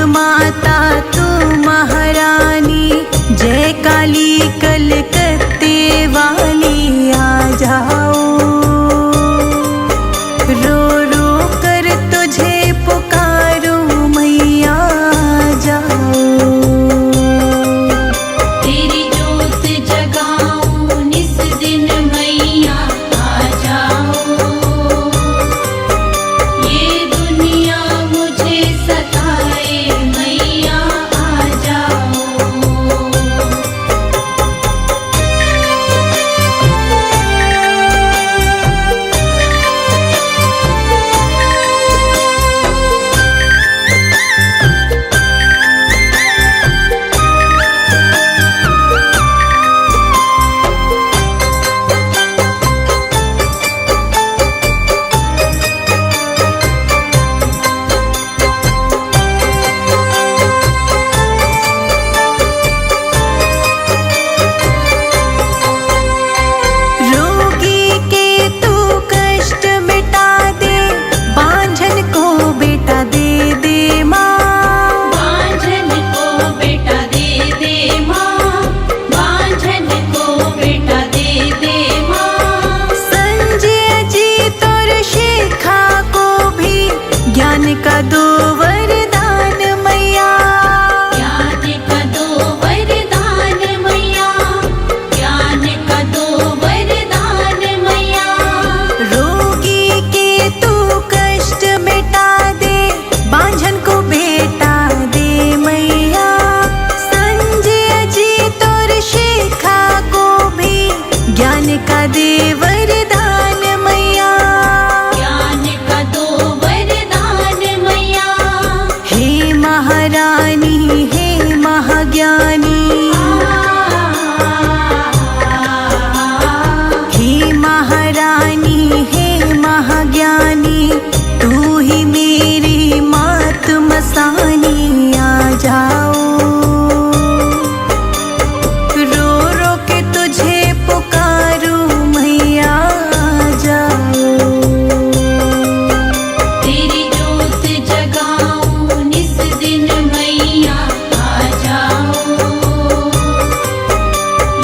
माता तू महारानी, जय काली कलकत्ते वाली आ जाओ। रो रो कर तुझे पुकारूं मैया आ जाओ। तेरी जोत जगाऊं निस दिन मैया आ जाओ। ये दुनिया मुझे सताए मैया आ जाओ। रोगी के तू कष्ट मिटा दे, बांझन को बेटा दे दे माँ। बांझन को बेटा दे दे माँ, बांझन को बेटा दे दे माँ। संजय जी तोर शिखा को भी ज्ञान का दो वरदान मैया। ज्ञान का दो वरदान मैया, ज्ञान का दो वरदान मैया। रोगी के तू कष्ट मिटा दे, बांझन को बेटा दे मैया। संजय जी तोर शिखा को भी ज्ञान का दे वरदान मैया। ज्ञान का दो वरदान मैया। हे महारानी हे महाज्ञानी, हे महारानी हे महाज्ञानी, तू ही मेरी मात मसानी आ जाओ। रो रो के तुझे पुकारूं मैया आ जाओ। तेरी जोत जगाऊं निस दिन मैया आ जाओ।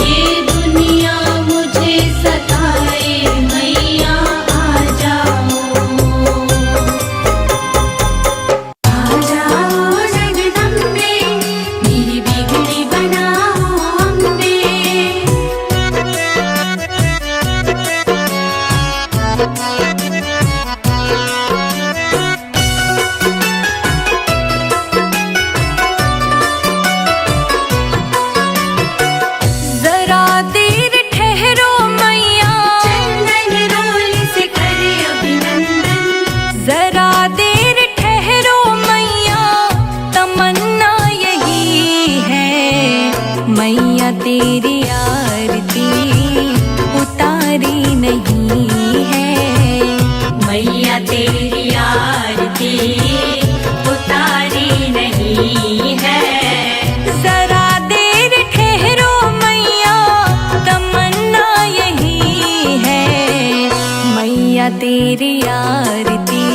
ये दुनिया मुझे सताए मैया आ जाओ। आ जाओ जगदम्बे, मेरी बिगड़ी बनाओ अम्बे। जरा देर ठहरो मैया, चंदन रोल से करे अभिनंदन। जरा देर ठहरो मैया, तमन्ना यही है मैया तेरी आरती उतारी नहीं है। मैया तेरी आरती उतारी नहीं है। जरा देर ठहरो मैया, तमन्ना यही है मैया तेरी आरती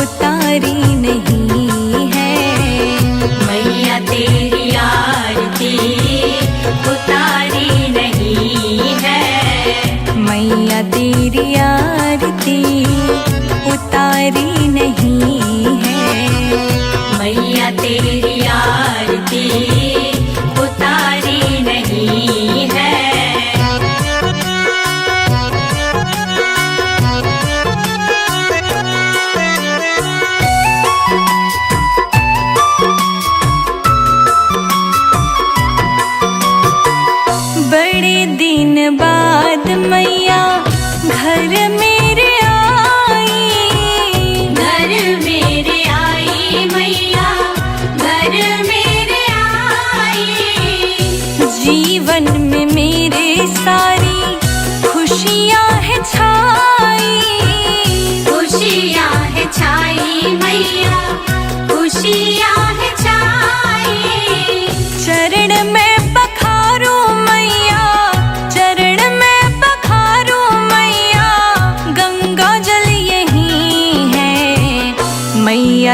उतारी नहीं है। मैया तेरी आरती उतारी नहीं है। मैया तेरी आरती उतारी नहीं है। मैया तेरी आरती उतारी नहीं है। बड़े दिन बाद मैया घर मेरे आई। घर मेरे आई मैया, घर मेरे आई। जीवन में मेरे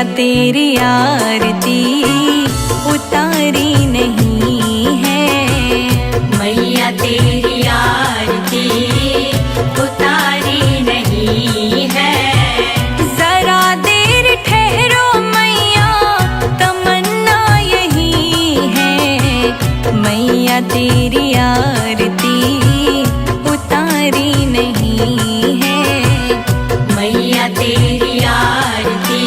मैया तेरी आरती उतारी नहीं है। मैया तेरी आरती उतारी नहीं है। जरा देर ठहरो मैया तमन्ना यही है। मैया तेरी आरती उतारी नहीं है। मैया तेरी आरती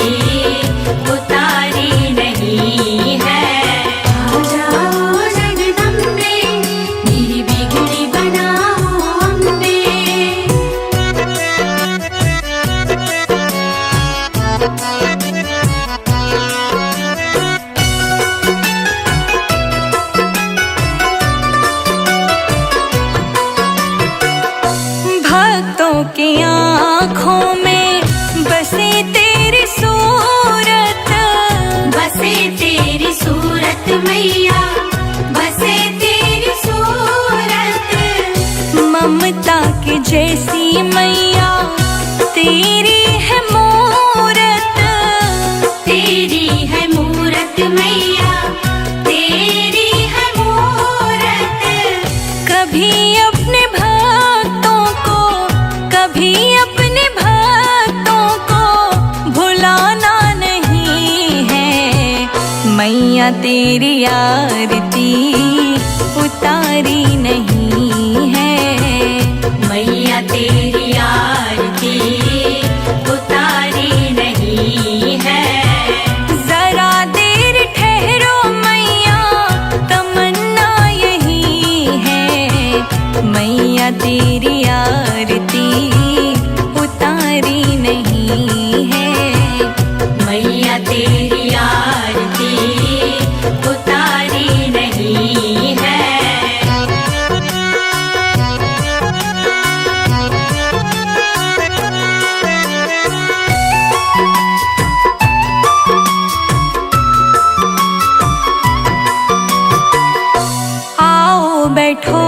उतारी नहीं है। आ जाओ जगदम्बे, मेरी बिगड़ी बनाओ अम्बे। भक्तों की आँखों में बसे तेरी सूरत, बसे तेरी सूरत मैया, बसे तेरी सूरत। ममता की जैसी मैया तेरी है मूरत। तेरी है मूरत मैया, तेरी है मूरत। कभी अपने भक्तों को, कभी अपने भक्तों को भुलाना नहीं है। मैया तेरी आरती उतारी नहीं है। मैया तेरी आरती उतारी नहीं है। जरा देर ठहरो मैया तमन्ना यही है। मैया तेरी आरती उतारी नहीं है। मैया तेरी आरती उतारी नहीं है। आओ बैठो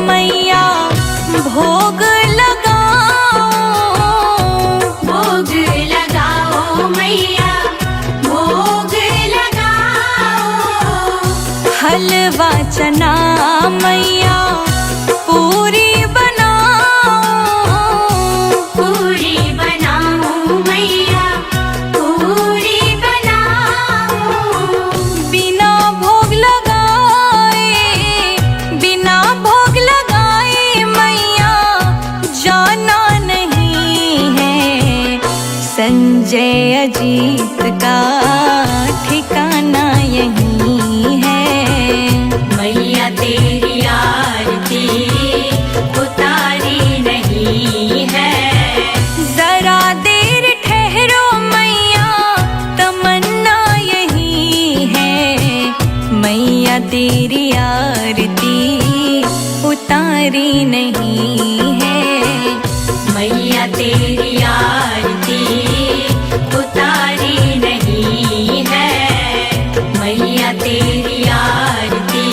मैया भोग लगाओ। भोग लगाओ मैया, भोग लगाओ। हलवा चना मैया पूरी बनाओ। पूरी बनाओ मैया, पूरी बनाओ। बिना भोग लगाए, बिना भोग लगाए मैया जाना नहीं है। संजय अजीत का ठिकाना यही है। मैया तेरी आरती उतारी नहीं है। जरा देर ठहरो मैया तमन्ना यही है। मैया तेरी आरती उतारी नहीं है। मैया तेरी आरती उतारी नहीं है। मैया तेरी आरती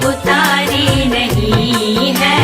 उतारी नहीं है।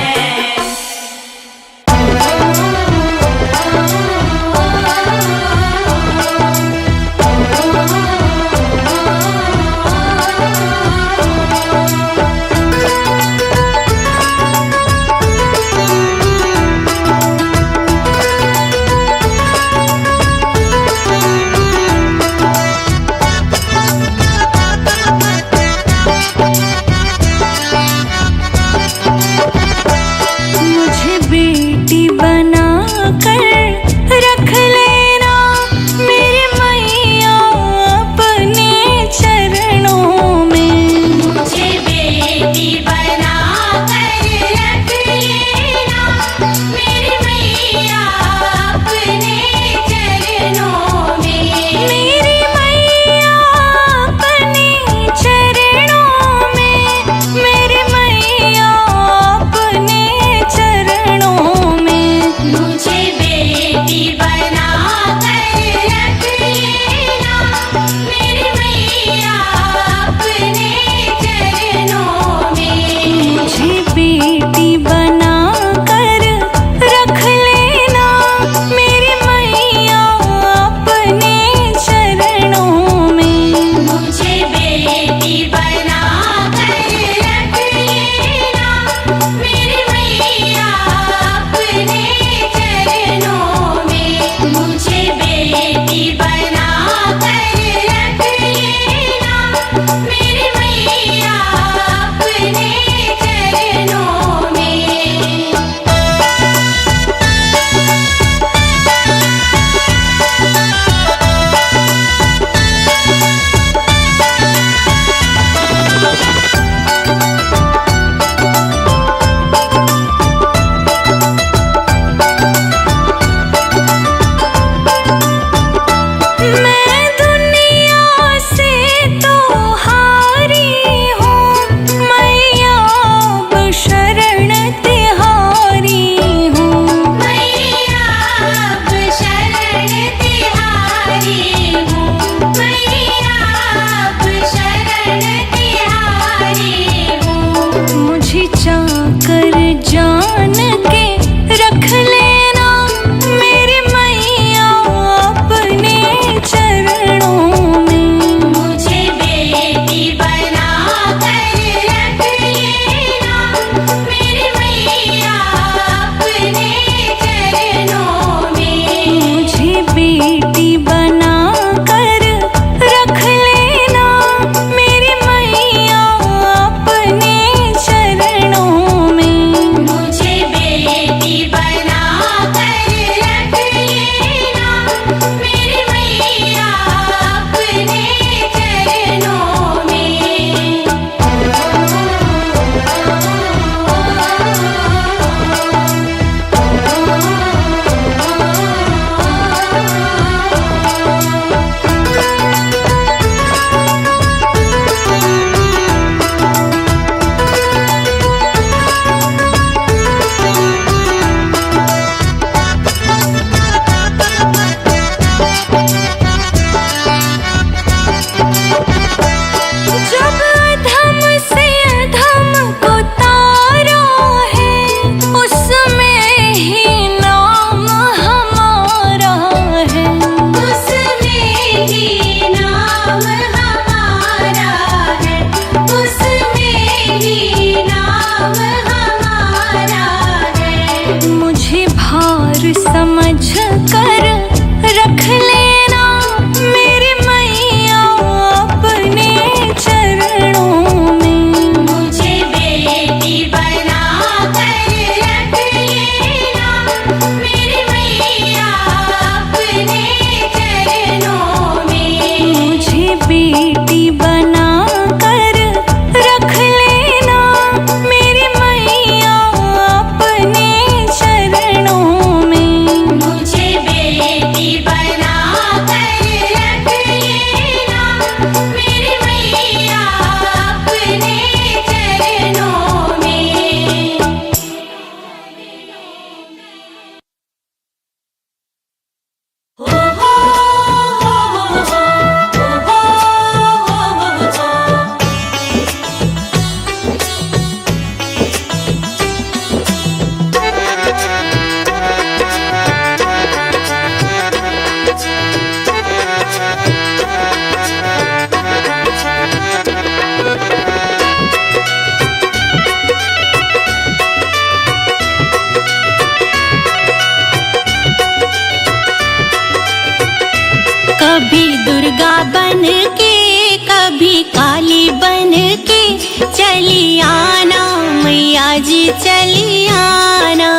बन के, कभी काली बन के चली आना मैया जी चली आना।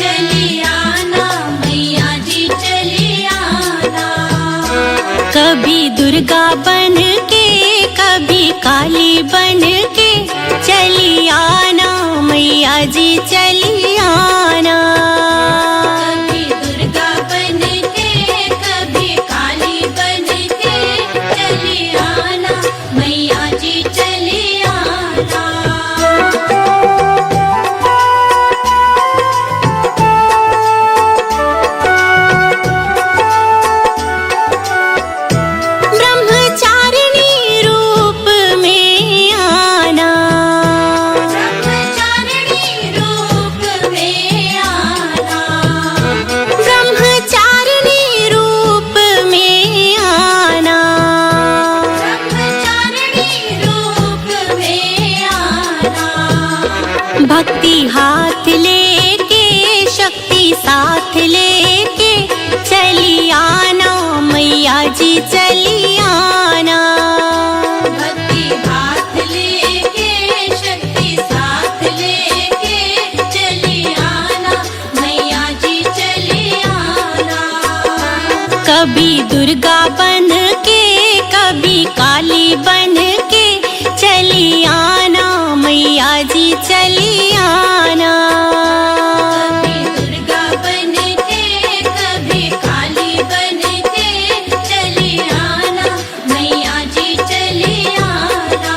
चली आना मैया जी चली आना। कभी दुर्गा बन के, कभी काली बन के चली आना मैया जी चली आना। कभी दुर्गा बन के, कभी काली बन के चली आना मैया जी चली आना। ब्रह्मचारिणी रूप में आना, ब्रह्मचारिणी रूप में आना। ब्रह्मचारिणी रूप में आना। ब्रह्मचारिणी रूप में आना। भक्ति हाथ लेके, शक्ति साथ लेके चली आना मैया जी चली आना। भक्ति हाथ लेके, शक्ति साथ लेके चली आना मैया जी चली आना। कभी दुर्गा बन के, कभी काली बन के चली आना मैया जी चली आना। कभी दुर्गा बन के, कभी काली बन के चली आना मैया जी चली आना।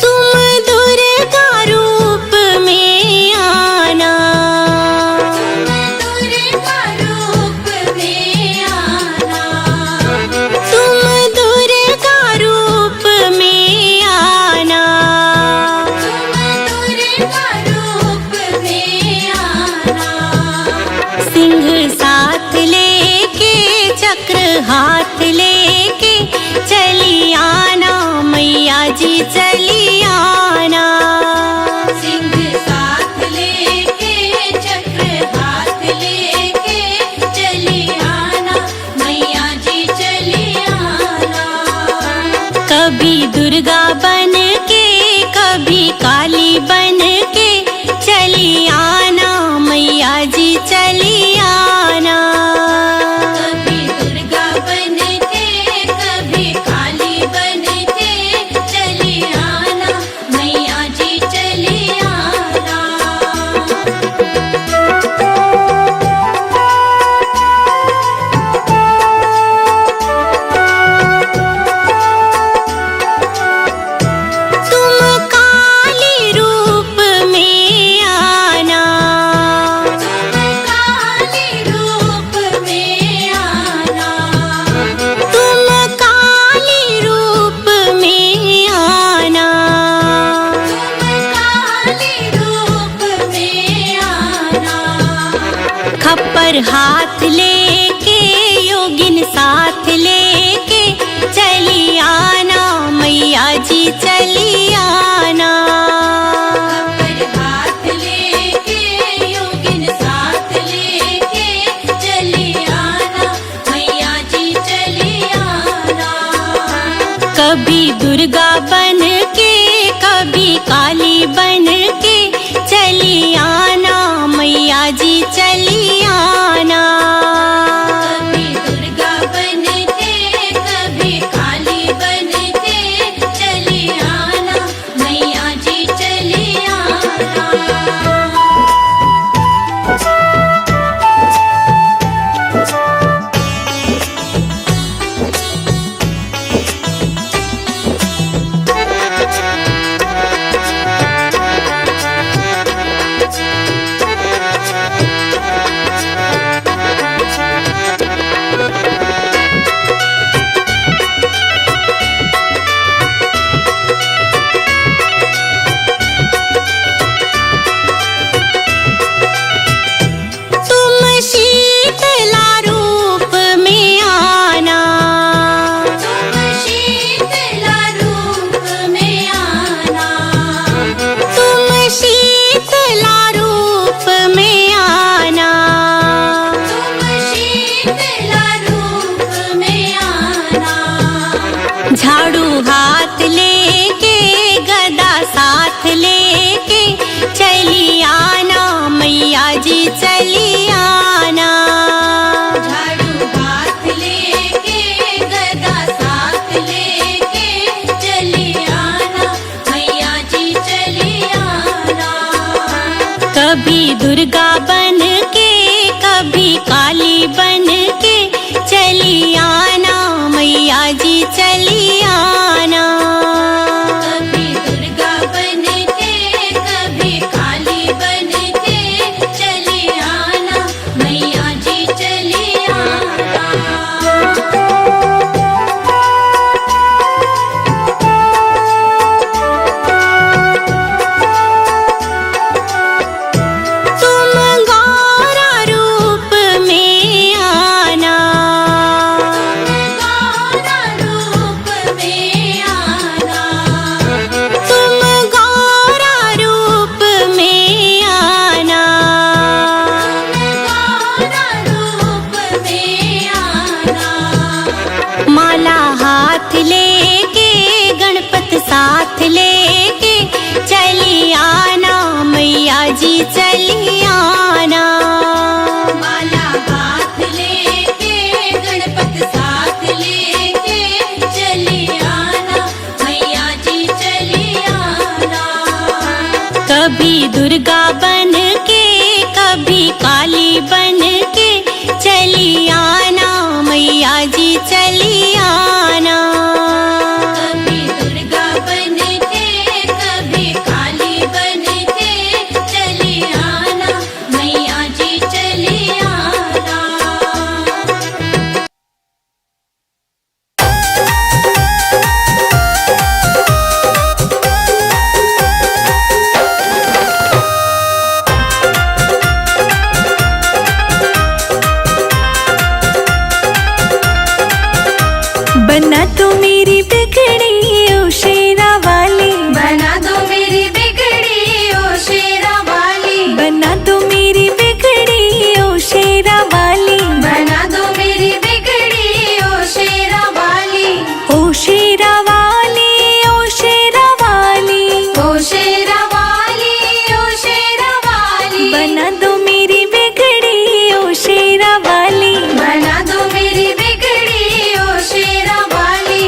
तुम दुर्गा रूप में आना, दुर्गा रूप में आना। तुम दुर्गा रूप में आना। दुर्गा रूप में आना। सिंह साथ लेके, चक्र हाथ लेके चली आना मैया जी चली आना। सिंह साथ लेके, चक्र हाथ लेके चली आना मैया जी चली आना। कभी दुर्गा बन के, कभी काली बन के चली आना मैया जी चली आना। कभी दुर्गा बन के, कभी काली बन के चली आना मैया जी चली आना। तुम काली रूप में आना, काली रूप में आना। तुम काली रूप में आना। काली रूप में आना। खप्पर हाथ लेके, योगिन साथ लेके चली आना मैया जी चली आना। पर हाथ लेके, योगिन साथ लेके चली आना मैया जी चली आना। कभी दुर्गा बन के, कभी काली बन के चली आना मैया जी चली आना। कभी दुर्गा बन के, कभी काली बन के चली आना मैया जी चली आना। काली बन के चली आना मैया जी चली आना। कभी दुर्गा बन के कभी काली बन के चली आना मैया जी चली आना। तुम गौरा रूप में आना, गौरा रूप में आना। तुम गौरा रूप में आना। गौरा रूप में आना। माला हाथ लेके गणपत साथ लेके चली आना मैया जी चली आना। माला हाथ लेके गणपत साथ लेके चली आना मैया जी चली आना। कभी दुर्गा बन के कभी काली बन के चली आना मैया जी चली आना। कभी दुर्गा बन के कभी काली बन के चली आना मैया जी चली आना। बना तो मेरी बिगड़ी ओ शेरा वाली, बना दो मेरी बिगड़ी ओ शेरा वाली। बना तो मेरी बिगड़ी ओ शेरा वाली। बना दो मेरी बिगड़ी ओ शेरा वाली। ओ शेरा वाली, ओ शेरा वाली, ओ शेरा वाली ओ शेरा वाली। बना दो मेरी बिगड़ी ओ शेरा वाली। बना दो मेरी बिगड़ी ओ शेरा वाली।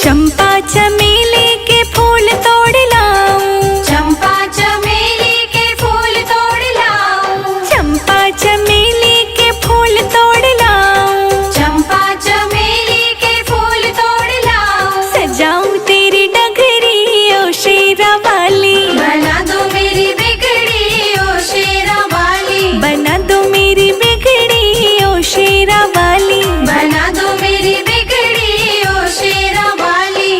चंपा चमेली के फूल तोड़ लाऊं, चंपा चमेली के फूल तोड़ लाऊं। चंपा चमेली के फूल तोड़ लाऊं। चंपा चमेली के फूल तोड़ लाऊं। सजाऊं तेरी डगरी ओ शेरा वाली। बना दो मेरी बिगड़ी ओ शेरा वाली। बना दो मेरी बिगड़ी ओ शेरा वाली। बना दो मेरी बिगड़ी ओ शेरा वाली।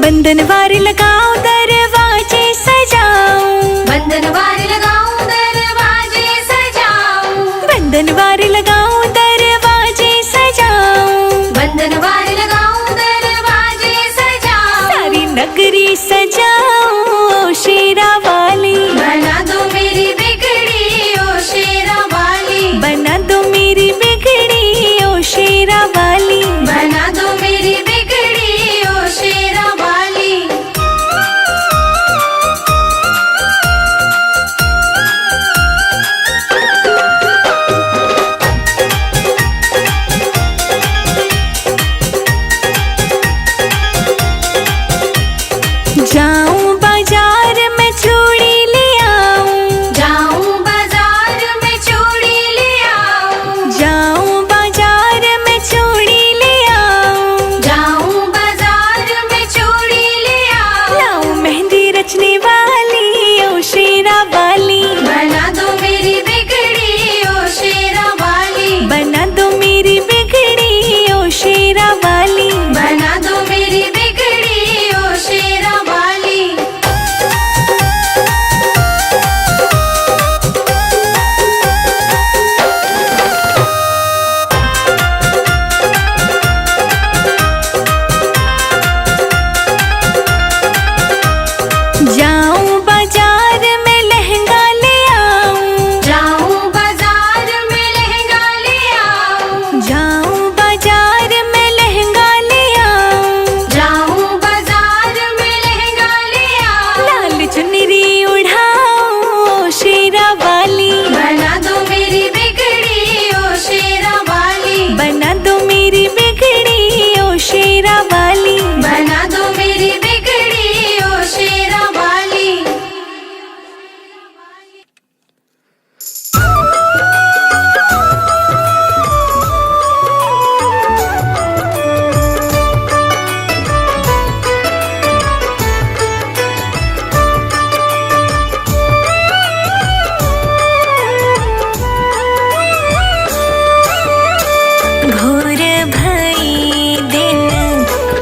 बंधनवार लगाऊं दरवाजे सजाऊं। बंधनवार लगाऊं दरवाजे सजाऊं। बंधनवार लगाऊं दरवाजे सजाऊं। बंधनवार लगाऊं दरवाजे सजाऊं। सारी नगरी सजाऊं ओ शेरा वाली। बना दो मेरी बिगड़ी ओ शेरा वाली। बना दो मेरी बिगड़ी ओ शेरा वाली। बना दो मेरी बिगड़ी ओ शेरा वाली।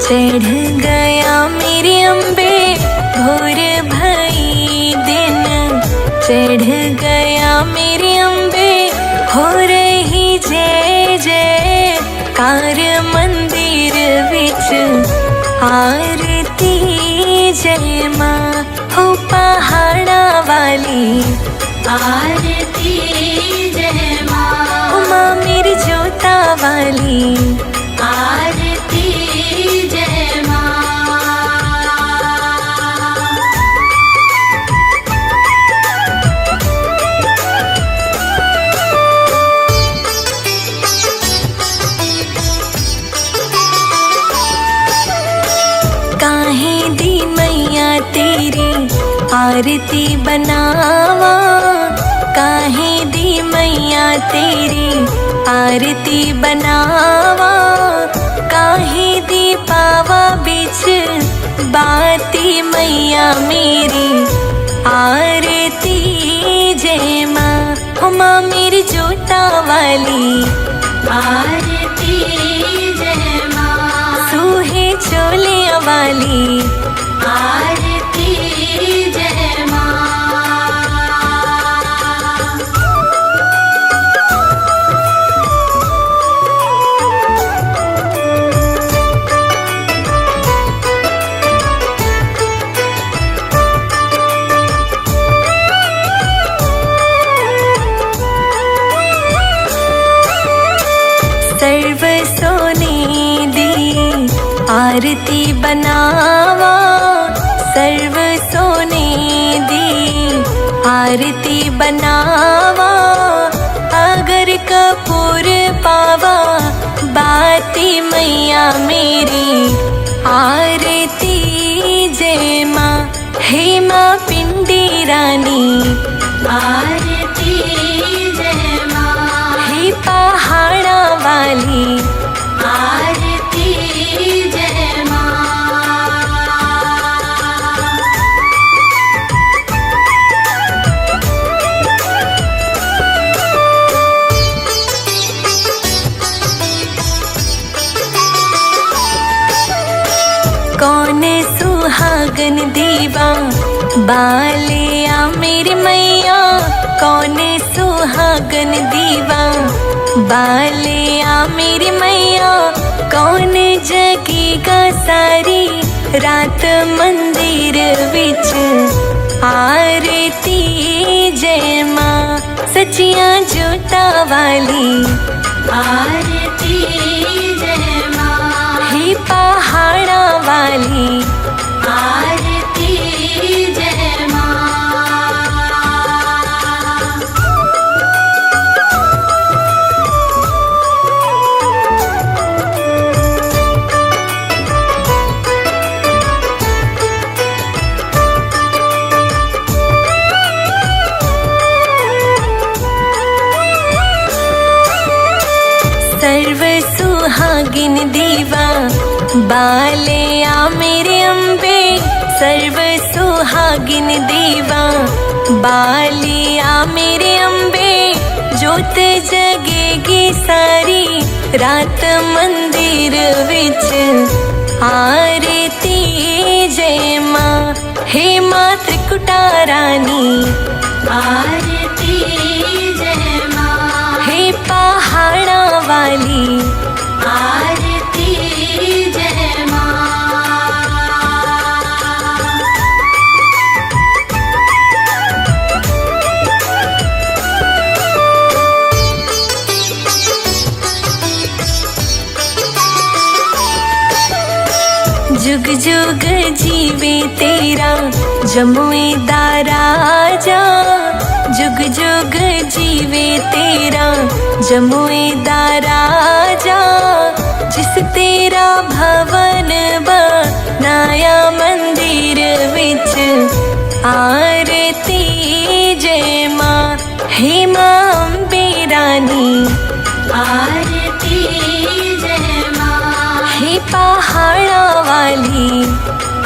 चढ़ गया मेरी अम्बे भोर भई दिन, चढ़ गया मेरी अम्बे हो रही जय जय कार मंदिर विच आरती जय माँ हो पहाड़ा वाली आरती जय माँ, ओ माँ मेरी जोता वाली आरती जय माँ। काहे दी मैया तेरी आरती बनावा, काहे दी मैया तेरी आरती बनावा, काहे दी पावा बिच बाती मैया मेरी आरती जय माँ, हो माँ मेरी जोता वाली आरती जय माँ, सूहे चोलिया वाली आरती जय माँ। सर्व सोने दी आरती बनावा, सर्व सोने दी आरती बनावा, अगर कपूर पावा बाती मैया मेरी आरती जय माँ, हे माँ पिंडी रानी आरती जय माँ, हे पहाड़ा वाली आरती जय माँ। कौन सुहागन दीवा बालिया मेरी मैया, कौन सुहागन दीवा बालिया मेरी मैया, कौन जगेगा सारी रात मंदिर विच आरती जय माँ, सचिया जोता वाली आरती जय माँ, हे पहाड़ा वाली आरती जय माँ। सर्व सुहागिन दीवा बालिया मेरे अम्बे, सर्व सुहागिन दीवा बालिया मेरे अम्बे, जोत जगेगी सारी रात मंदिर विच आरती जय माँ, हे माँ त्रिकुटा रानी आरती जय माँ, हे पहाड़ा वाली आरती जय माँ। जुग जुग जीवे तेरा जमुई दा राजा, जुग जुग जीवे तेरा जमुई दा राजा, जिस तेरा भवन बनाया मंदिर विच आरती जय माँ, हे माँ अम्बे रानी आरती जय माँ, हे पहाड़ा वाली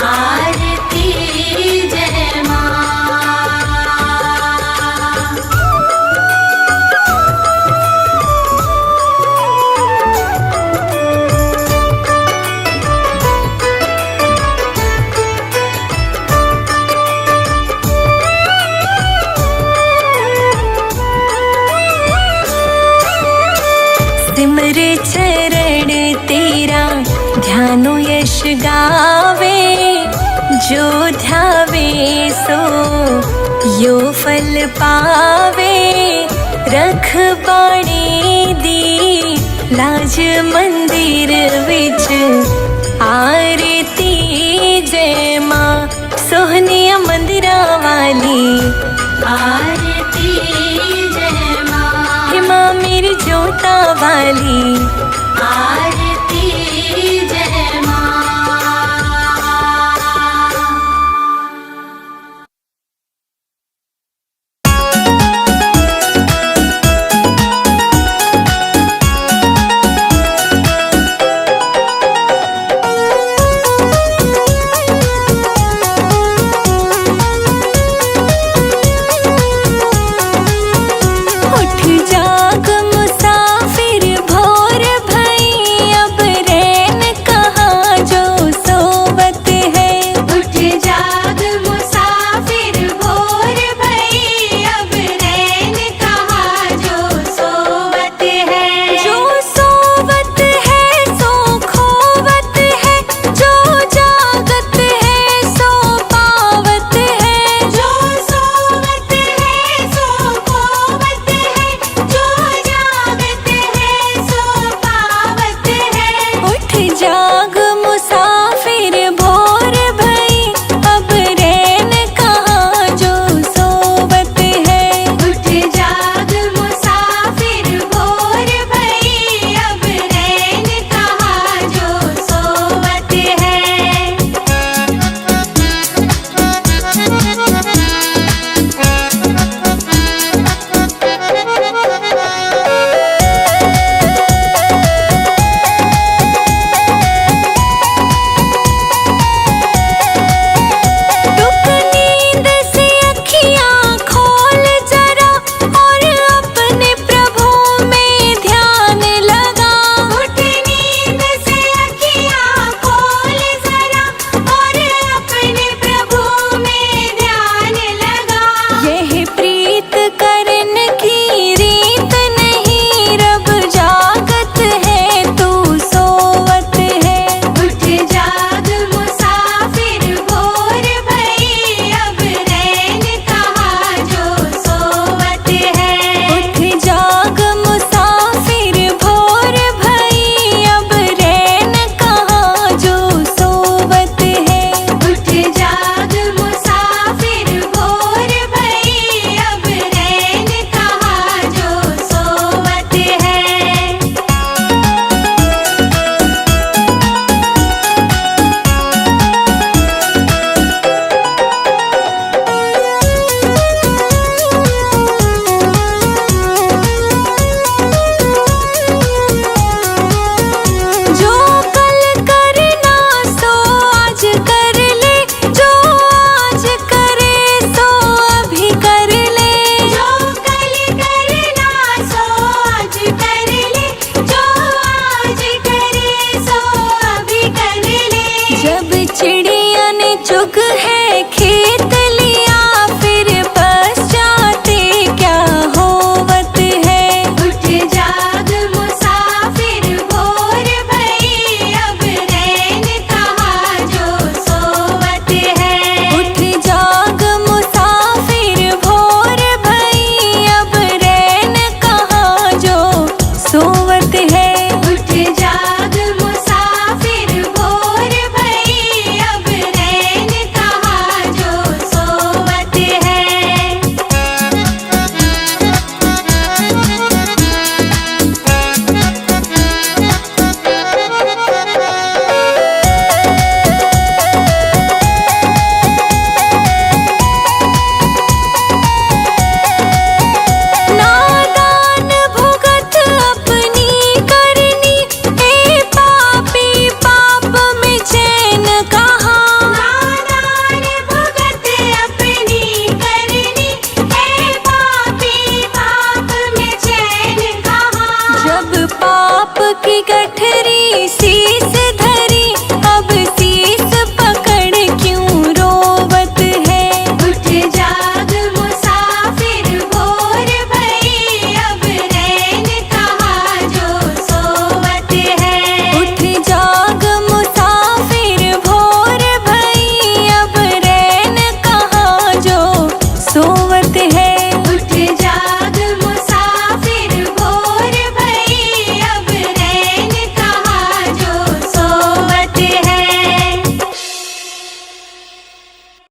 आरती जय माँ। सिमर चरण तेरा ध्यानो यश गावे, जो ध्यावे सो यो फल पावे। रख बाणी दी लाज मंदिर विच, आरती जय मां सोहनिया मंदिरा वाली। आरती जय मां हे मां मेरी जोता वाली,